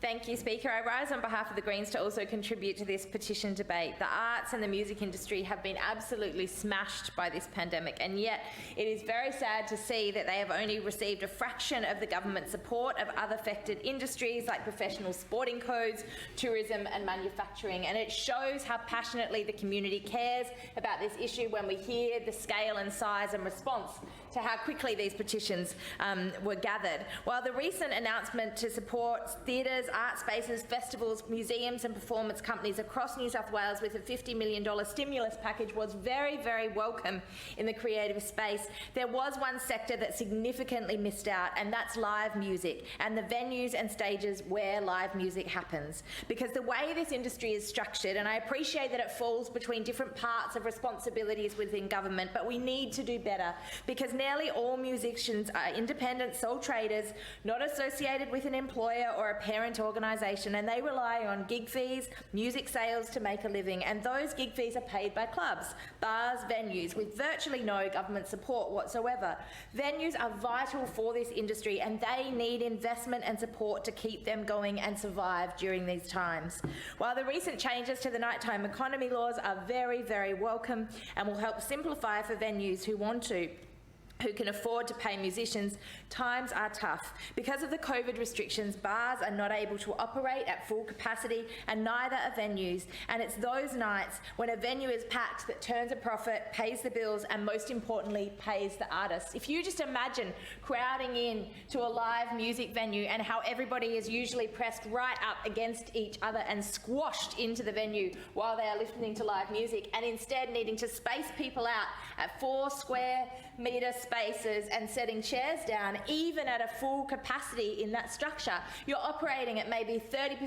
Thank you, Speaker. I rise on behalf of the Greens to also contribute to this petition debate. The arts and the music industry have been absolutely smashed by this pandemic, and yet it is very sad to see that they have only received a fraction of the government support of other affected industries like professional sporting codes, tourism and manufacturing. And it shows how passionately the community cares about this issue when we hear the scale and size and response to how quickly these petitions were gathered. While the recent announcement to support theatres, art spaces, festivals, museums and performance companies across New South Wales with a $50 million stimulus package was very, very welcome in the creative space, there was one sector that significantly missed out, and that's live music and the venues and stages where live music happens. Because the way this industry is structured, and I appreciate that it falls between different parts of responsibilities within government, but we need to do better, because nearly all musicians are independent sole traders, not associated with an employer or a parent organisation, and they rely on gig fees, music sales to make a living, and those gig fees are paid by clubs, bars, venues, with virtually no government support whatsoever. Venues are vital for this industry, and they need investment and support to keep them going and survive during these times. While the recent changes to the nighttime economy laws are very, very welcome and will help simplify for venues who can afford to pay musicians, times are tough. Because of the COVID restrictions, bars are not able to operate at full capacity, and neither are venues. And it's those nights when a venue is packed that turns a profit, pays the bills, and most importantly, pays the artists. If you just imagine crowding in to a live music venue and how everybody is usually pressed right up against each other and squashed into the venue while they are listening to live music, and instead needing to space people out at 4 square metre spaces and setting chairs down, even at a full capacity in that structure, you're operating at maybe 30%,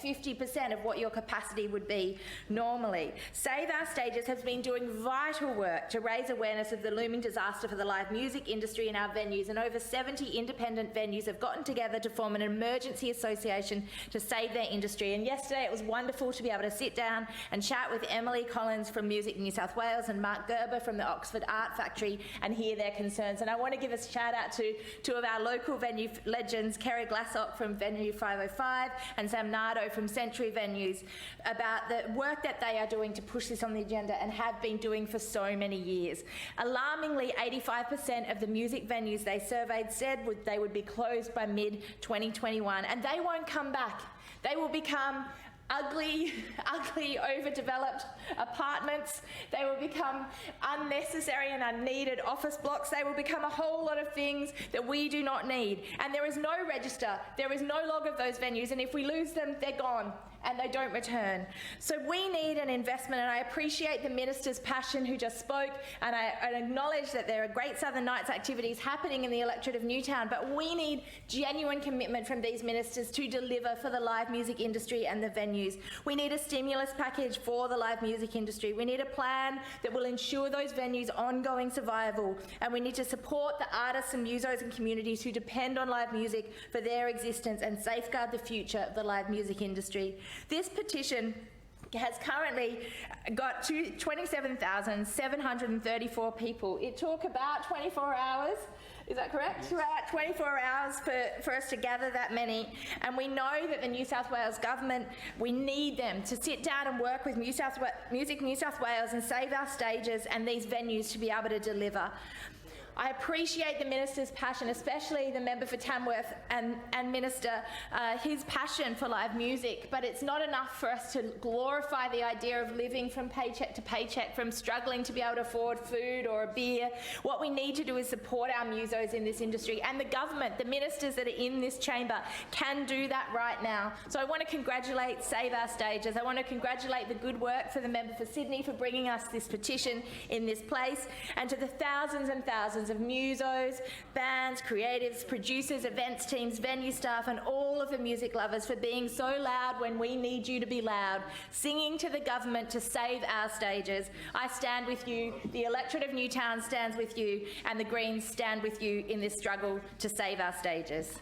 50% of what your capacity would be normally. Save Our Stages has been doing vital work to raise awareness of the looming disaster for the live music industry in our venues, and over 70 independent venues have gotten together to form an emergency association to save their industry. And yesterday it was wonderful to be able to sit down and chat with Emily Collins from Music New South Wales and Mark Gerber from the Oxford Art Factory and hear their concerns. And I want to give a shout out to two of our local venue legends, Kerry Glassock from Venue 505 and Sam Nardo from Century Venues, about the work that they are doing to push this on the agenda and have been doing for so many years. Alarmingly, 85% of the music venues they surveyed said they would be closed by mid-2021, and they won't come back. They will become ugly, overdeveloped apartments. They will become unnecessary and unneeded office blocks. They will become a whole lot of things that we do not need. And there is no register, there is no log of those venues, and if we lose them, they're gone and they don't return. So we need an investment, and I appreciate the Minister's passion who just spoke, and I acknowledge that there are great Southern Nights activities happening in the electorate of Newtown, but we need genuine commitment from these ministers to deliver for the live music industry and the venues. We need a stimulus package for the live music industry. We need a plan that will ensure those venues' ongoing survival, and we need to support the artists and musos and communities who depend on live music for their existence and safeguard the future of the live music industry. This petition has currently got 27,734 people. It took about 24 hours. Is that correct? Yes. About 24 hours for us to gather that many. And we know that the New South Wales government, we need them to sit down and work with Music New South Wales and Save Our Stages and these venues to be able to deliver. I appreciate the Minister's passion, especially the member for Tamworth and Minister, his passion for live music, but it's not enough for us to glorify the idea of living from paycheck to paycheck, from struggling to be able to afford food or a beer. What we need to do is support our musos in this industry, and the government, the ministers that are in this chamber, can do that right now. So I want to congratulate Save Our Stages. I want to congratulate the good work for the member for Sydney for bringing us this petition in this place, and to the thousands and thousands of musos, bands, creatives, producers, events teams, venue staff and all of the music lovers for being so loud when we need you to be loud, singing to the government to save our stages. I stand with you, the electorate of Newtown stands with you, and the Greens stand with you in this struggle to save our stages.